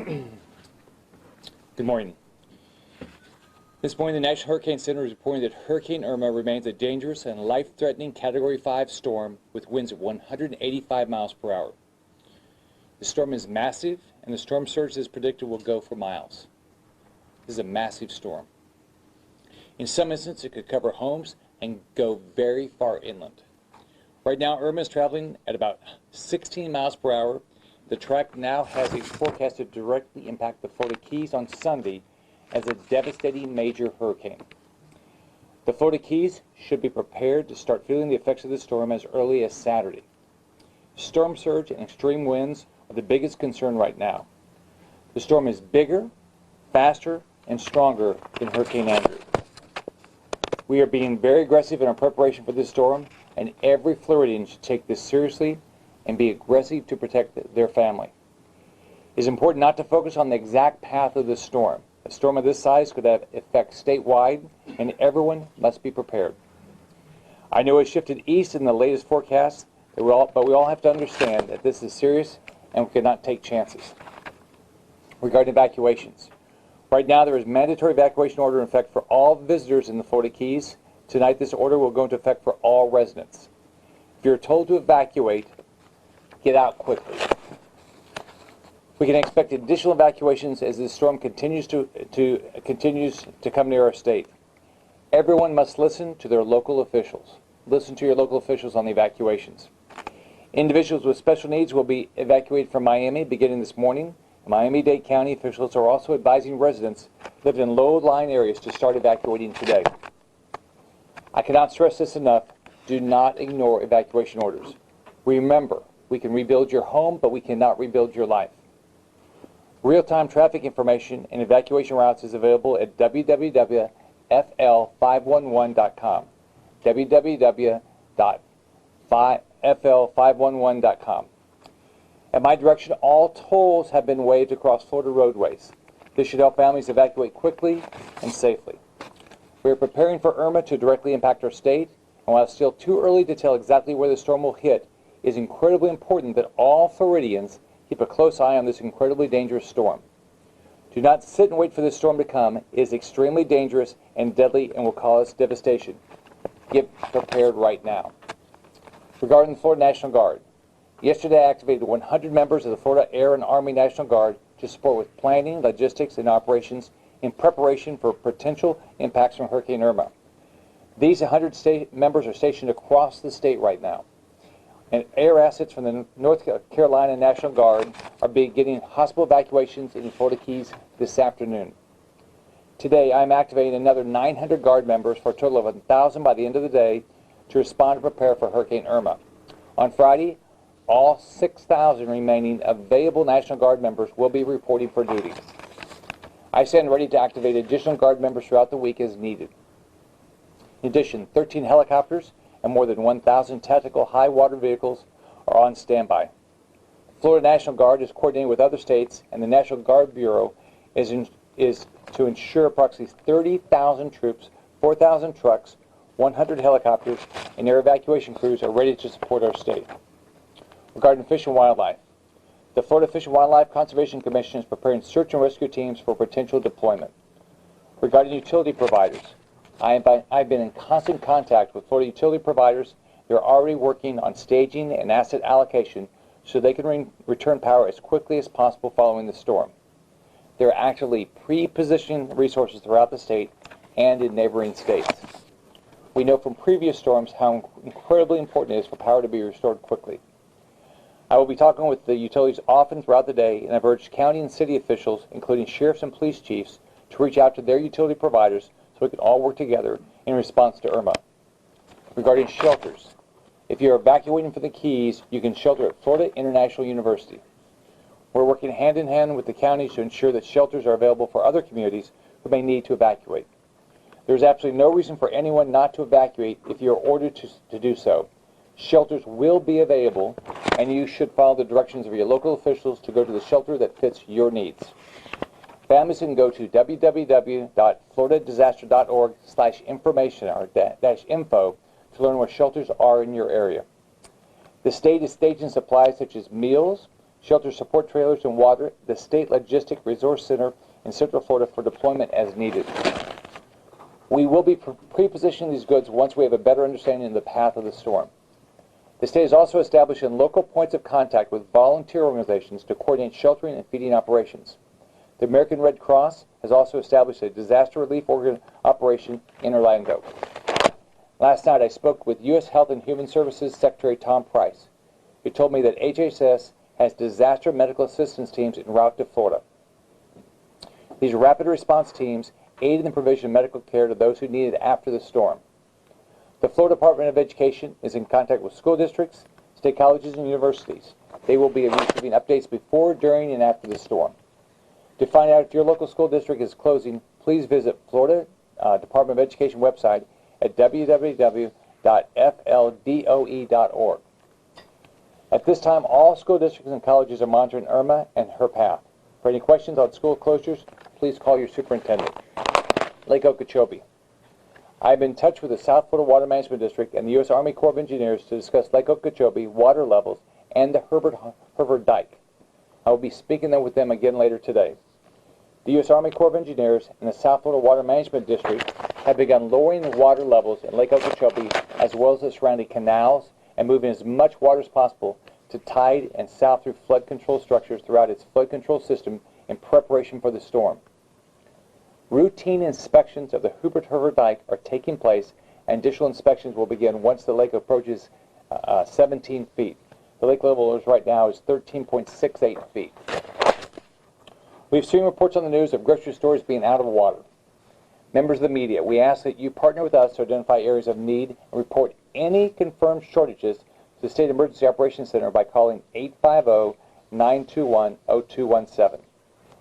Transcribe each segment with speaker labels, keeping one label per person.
Speaker 1: Good morning. This morning, the National Hurricane Center is reporting that Hurricane Irma remains a dangerous and life-threatening Category 5 storm with winds of 185 miles per hour. The storm is massive, and the storm surge is predicted will go for miles. This is a massive storm. In some instances, it could cover homes and go very far inland. Right now, Irma is traveling at about 16 miles per hour. The track now has a forecast to directly impact the Florida Keys on Sunday as a devastating major hurricane. The Florida Keys should be prepared to start feeling the effects of the storm as early as Saturday. Storm surge and extreme winds are the biggest concern right now. The storm is bigger, faster, and stronger than Hurricane Andrew. We are being very aggressive in our preparation for this storm, and every Floridian should take this seriously and be aggressive to protect their family. It is important not to focus on the exact path of the storm. A storm of this size could have effects statewide, and everyone must be prepared. I know it shifted east in the latest forecast, but we all have to understand that this is serious and we cannot take chances. Regarding evacuations, right now there is mandatory evacuation order in effect for all visitors in the Florida Keys. Tonight this order will go into effect for all residents. If you're told to evacuate, get out quickly. We can expect additional evacuations as this storm continues to come near our state. Everyone must listen to their local officials. Listen to your local officials on the evacuations. Individuals with special needs will be evacuated from Miami beginning this morning. Miami-Dade County officials are also advising residents living in low-lying areas to start evacuating today. I cannot stress this enough. Do not ignore evacuation orders. Remember, we can rebuild your home, but we cannot rebuild your life. Real-time traffic information and evacuation routes is available at www.fl511.com. www.fl511.com. At my direction, all tolls have been waived across Florida roadways. This should help families evacuate quickly and safely. We are preparing for Irma to directly impact our state, and while it's still too early to tell exactly where the storm will hit, it is incredibly important that all Floridians keep a close eye on this incredibly dangerous storm. Do not sit and wait for this storm to come. It is extremely dangerous and deadly and will cause devastation. Get prepared right now. Regarding the Florida National Guard, yesterday I activated 100 members of the Florida Air and Army National Guard to support with planning, logistics, and operations in preparation for potential impacts from Hurricane Irma. These 100 members are stationed across the state right now. And air assets from the North Carolina National Guard are beginning hospital evacuations in the Florida Keys this afternoon. Today, I'm activating another 900 Guard members for a total of 1,000 by the end of the day to respond and prepare for Hurricane Irma. On Friday, all 6,000 remaining available National Guard members will be reporting for duty. I stand ready to activate additional Guard members throughout the week as needed. In addition, 13 helicopters and more than 1,000 tactical high-water vehicles are on standby. The Florida National Guard is coordinating with other states, and the National Guard Bureau is to ensure approximately 30,000 troops, 4,000 trucks, 100 helicopters, and air evacuation crews are ready to support our state. Regarding fish and wildlife, the Florida Fish and Wildlife Conservation Commission is preparing search and rescue teams for potential deployment. Regarding utility providers, I've been in constant contact with Florida utility providers. They're already working on staging and asset allocation so they can return power as quickly as possible following the storm. They're actively pre-positioning resources throughout the state and in neighboring states. We know from previous storms how incredibly important it is for power to be restored quickly. I will be talking with the utilities often throughout the day, and I've urged county and city officials, including sheriffs and police chiefs, to reach out to their utility providers so we can all work together in response to Irma. Regarding shelters, if you're evacuating from the Keys, you can shelter at Florida International University. We're working hand in hand with the counties to ensure that shelters are available for other communities who may need to evacuate. There's absolutely no reason for anyone not to evacuate if you are ordered to do so. Shelters will be available, and you should follow the directions of your local officials to go to the shelter that fits your needs. Families can go to www.floridadisaster.org/information or -info to learn where shelters are in your area. The state is staging supplies such as meals, shelter support trailers, and water, the State Logistic Resource Center in Central Florida for deployment as needed. We will be pre-positioning these goods once we have a better understanding of the path of the storm. The state is also establishing local points of contact with volunteer organizations to coordinate sheltering and feeding operations. The American Red Cross has also established a disaster relief operation in Orlando. Last night I spoke with U.S. Health and Human Services Secretary Tom Price, who told me that HHS has disaster medical assistance teams en route to Florida. These rapid response teams aid in the provision of medical care to those who need it after the storm. The Florida Department of Education is in contact with school districts, state colleges, and universities. They will be receiving updates before, during, and after the storm. To find out if your local school district is closing, please visit Florida Department of Education website at www.fldoe.org. At this time, all school districts and colleges are monitoring Irma and her path. For any questions on school closures, please call your superintendent. Lake Okeechobee. I have been in touch with the South Florida Water Management District and the U.S. Army Corps of Engineers to discuss Lake Okeechobee water levels and the Herbert Dike. I will be speaking with them again later today. The U.S. Army Corps of Engineers and the South Florida Water Management District have begun lowering the water levels in Lake Okeechobee as well as the surrounding canals and moving as much water as possible to tide and south through flood control structures throughout its flood control system in preparation for the storm. Routine inspections of the Herbert Dike are taking place, and additional inspections will begin once the lake approaches 17 feet. The lake level right now is 13.68 feet. We've seen reports on the news of grocery stores being out of water. Members of the media, we ask that you partner with us to identify areas of need and report any confirmed shortages to the State Emergency Operations Center by calling 850-921-0217.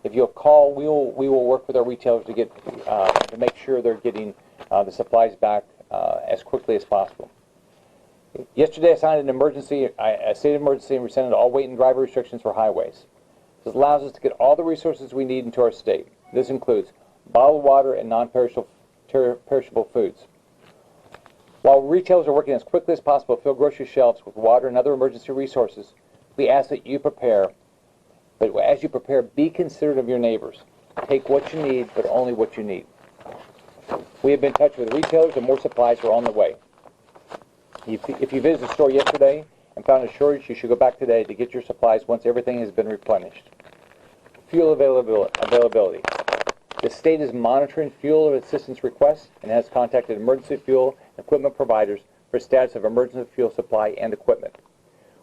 Speaker 1: If you'll call, we will work with our retailers to get to make sure they're getting the supplies back as quickly as possible. Yesterday, I signed a state of emergency and rescinded all weight and driver restrictions for highways. This allows us to get all the resources we need into our state. This includes bottled water and non-perishable foods. While retailers are working as quickly as possible to fill grocery shelves with water and other emergency resources, we ask that you prepare. But as you prepare, be considerate of your neighbors. Take what you need, but only what you need. We have been in touch with retailers, and more supplies are on the way. If you visited the store yesterday and found a shortage, you should go back today to get your supplies once everything has been replenished. Fuel availability. The state is monitoring fuel assistance requests and has contacted emergency fuel and equipment providers for status of emergency fuel supply and equipment.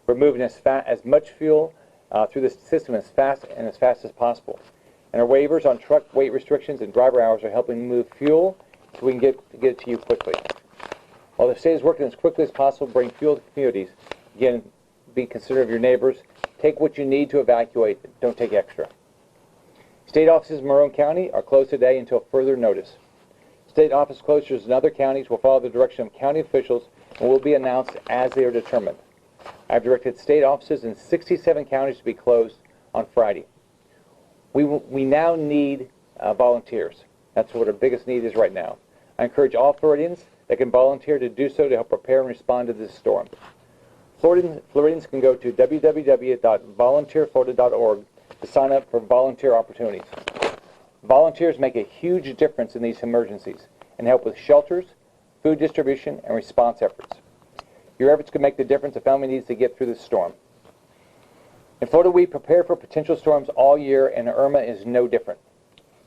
Speaker 1: We're moving as much fuel through the system as fast as possible. And our waivers on truck weight restrictions and driver hours are helping move fuel so we can get it to you quickly. While the state is working as quickly as possible to bring fuel to communities, again, be considerate of your neighbors. Take what you need to evacuate. Don't take extra. State offices in Maroon County are closed today until further notice. State office closures in other counties will follow the direction of county officials and will be announced as they are determined. I've directed state offices in 67 counties to be closed on Friday. We now need volunteers. That's what our biggest need is right now. I encourage all Floridians that can volunteer to do so to help prepare and respond to this storm. Floridians can go to www.volunteerflorida.org to sign up for volunteer opportunities. Volunteers make a huge difference in these emergencies and help with shelters, food distribution, and response efforts. Your efforts can make the difference a family needs to get through this storm. In Florida, we prepare for potential storms all year, and Irma is no different.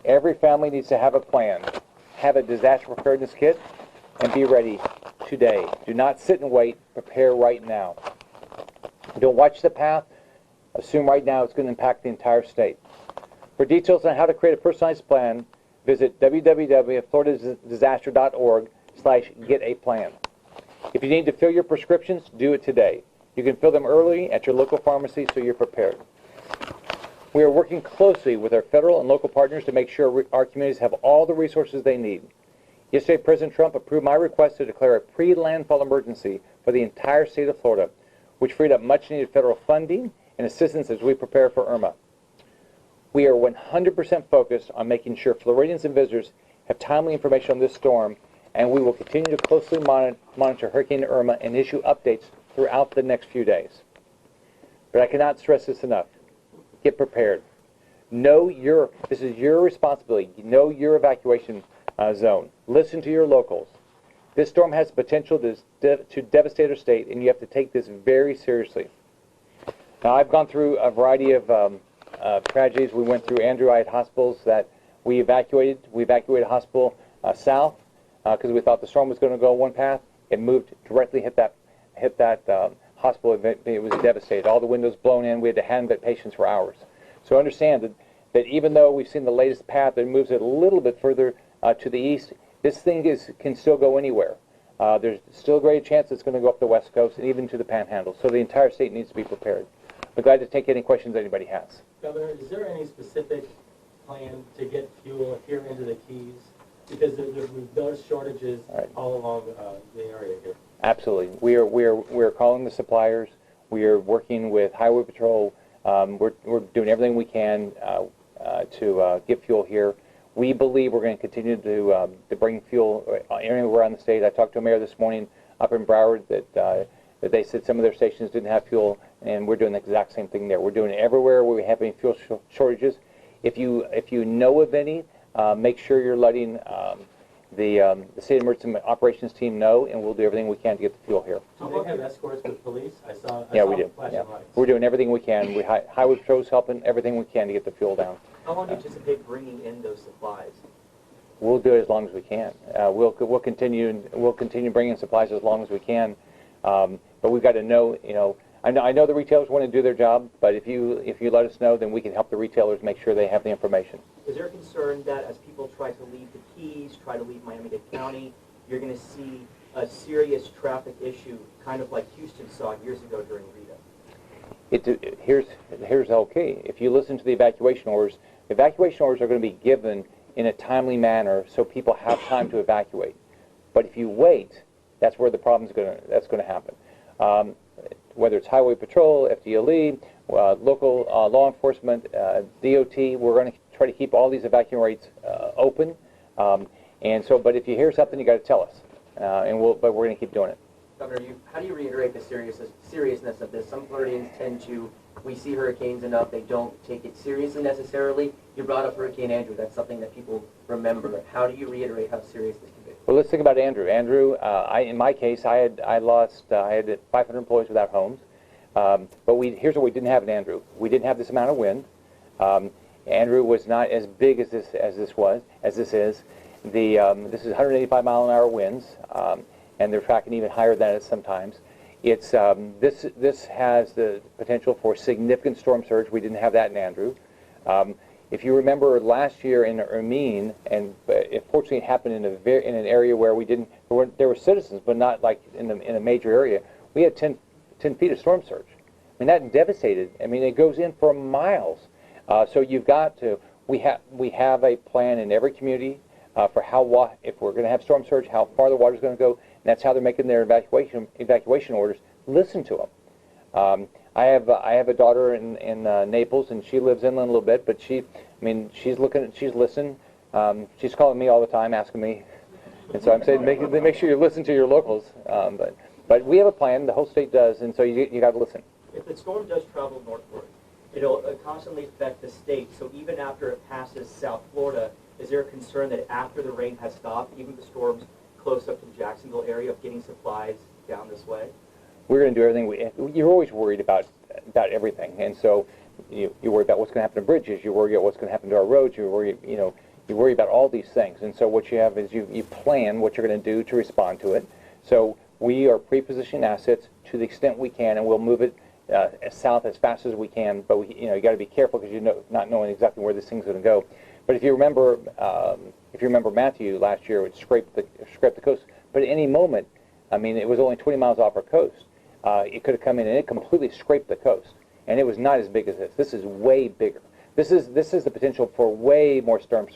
Speaker 1: Every family needs to have a plan, have a disaster preparedness kit, and be ready today. Do not sit and wait. Prepare right now. Don't watch the path. Assume right now it's going to impact the entire state. For details on how to create a personalized plan, visit www.floridadisaster.org/get-a-plan. If you need to fill your prescriptions, do it today. You can fill them early at your local pharmacy so you're prepared. We are working closely with our federal and local partners to make sure our communities have all the resources they need. Yesterday, President Trump approved my request to declare a pre-landfall emergency for the entire state of Florida, which freed up much-needed federal funding and assistance as we prepare for Irma. We are 100% focused on making sure Floridians and visitors have timely information on this storm, and we will continue to closely monitor Hurricane Irma and issue updates throughout the next few days. But I cannot stress this enough. get prepared. This is your responsibility. Know your evacuation zone. Listen to your locals. This storm has the potential to devastate our state, and you have to take this very seriously. Now, I've gone through a variety of tragedies. We went through Andrew. I had hospitals that we evacuated. We evacuated a hospital south because we thought the storm was going to go one path. It moved directly, hit that hospital. It was devastated. All the windows blown in. We had to hand vet patients for hours. So understand that even though we've seen the latest path that moves it a little bit further to the east, this thing can still go anywhere. There's still a great chance it's going to go up the west coast and even to the panhandle. So the entire state needs to be prepared. I'm glad to take any questions anybody has.
Speaker 2: Governor, is there any specific plan to get fuel here into the Keys? Because we've noticed shortages all along the area here.
Speaker 1: Absolutely. We're calling the suppliers. We are working with Highway Patrol. We're doing everything we can to get fuel here. We believe we're going to continue to bring fuel anywhere around the state. I talked to a mayor this morning up in Broward that they said some of their stations didn't have fuel, and we're doing the exact same thing there. We're doing it everywhere where we have any fuel shortages. If you know of any, make sure you're letting the State Emergency Operations Team know, and we'll do everything we can to get the fuel here.
Speaker 2: Do they have escorts with police? I saw
Speaker 1: we do.
Speaker 2: flashing lights.
Speaker 1: We're doing everything we can. Highway Patrol's helping everything we can to get the fuel down.
Speaker 3: How long do you anticipate bringing in those supplies?
Speaker 1: We'll do it as long as we can. We'll continue bringing supplies as long as we can. But we've got to know. I know the retailers want to do their job, but if you let us know, then we can help the retailers make sure they have the information.
Speaker 3: Is there a concern that as people try to leave the Keys, try to leave Miami-Dade County, you're going to see a serious traffic issue, kind of like Houston saw years ago during Rita?
Speaker 1: Here's okay. If you listen to the evacuation orders are going to be given in a timely manner so people have time to evacuate. But if you wait, that's where the problem's going to happen. Whether it's Highway Patrol, FDLE, local law enforcement, DOT, we're going to try to keep all these evacuation rates open. But if you hear something, you got to tell us, but we're going to keep doing it.
Speaker 3: Governor, how do you reiterate the seriousness of this? Some Floridians tend to, we see hurricanes enough, they don't take it seriously necessarily. You brought up Hurricane Andrew. That's something that people remember. How do you reiterate how serious this can be?
Speaker 1: Well, let's think about Andrew. Andrew, in my case, I had 500 employees without homes. But here's what we didn't have in Andrew. We didn't have this amount of wind. Andrew was not as big as this is. This is 185-mile-an-hour winds, and they're tracking even higher than it sometimes. It's this has the potential for significant storm surge. We didn't have that in Andrew. If you remember last year in Irma, and it fortunately happened in an area where there were citizens, but not like in a major area. We had 10 feet of storm surge. I mean, that devastated. I mean, it goes in for miles. So you've got to. We have a plan in every community for if we're going to have storm surge, how far the water's going to go. And that's how they're making their evacuation orders. Listen to them. I have a daughter in Naples, and she lives inland a little bit, but she's listening. She's calling me all the time, asking me, and so I'm saying make sure you listen to your locals. But we have a plan. The whole state does, and so you got to listen.
Speaker 3: If the storm does travel northward, it'll constantly affect the state. So even after it passes South Florida, is there a concern that after the rain has stopped, even the storms close up to the Jacksonville area, of getting supplies down this way?
Speaker 1: We're going to do everything. You're always worried about everything, and so you worry about what's going to happen to bridges. You worry about what's going to happen to our roads. You worry about all these things. And so what you have is you plan what you're going to do to respond to it. So we are pre-positioning assets to the extent we can, and we'll move it south as fast as we can. But you got to be careful because not knowing exactly where this thing's going to go. But if you remember Matthew last year, it scraped the coast. But at any moment, I mean, it was only 20 miles off our coast. It could have come in and it completely scraped the coast, and it was not as big as this. This is way bigger. This is the potential for way more storm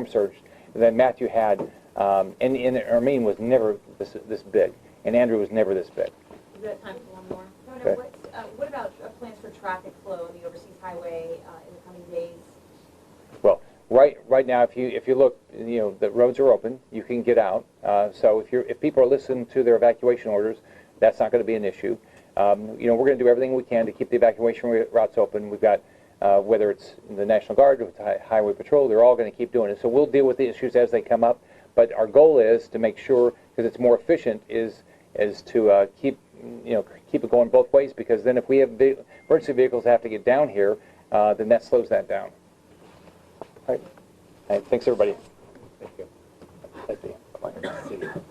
Speaker 1: surge than Matthew had, and Irma was never this big, and Andrew was never this big.
Speaker 4: We've got time for one more.
Speaker 5: Governor, what about plans for traffic flow on the overseas highway in the coming days?
Speaker 1: Well, right now, if you look, the roads are open. You can get out. So if people are listening to their evacuation orders, that's not going to be an issue. We're going to do everything we can to keep the evacuation routes open. We've got whether it's the National Guard, with Highway Patrol, they're all going to keep doing it. So we'll deal with the issues as they come up, but our goal is to make sure, because it's more efficient, is to keep it going both ways, because then if we have emergency vehicles that have to get down here, then that slows that down. All right. Thanks, everybody.
Speaker 4: Thank you.
Speaker 1: Thank you.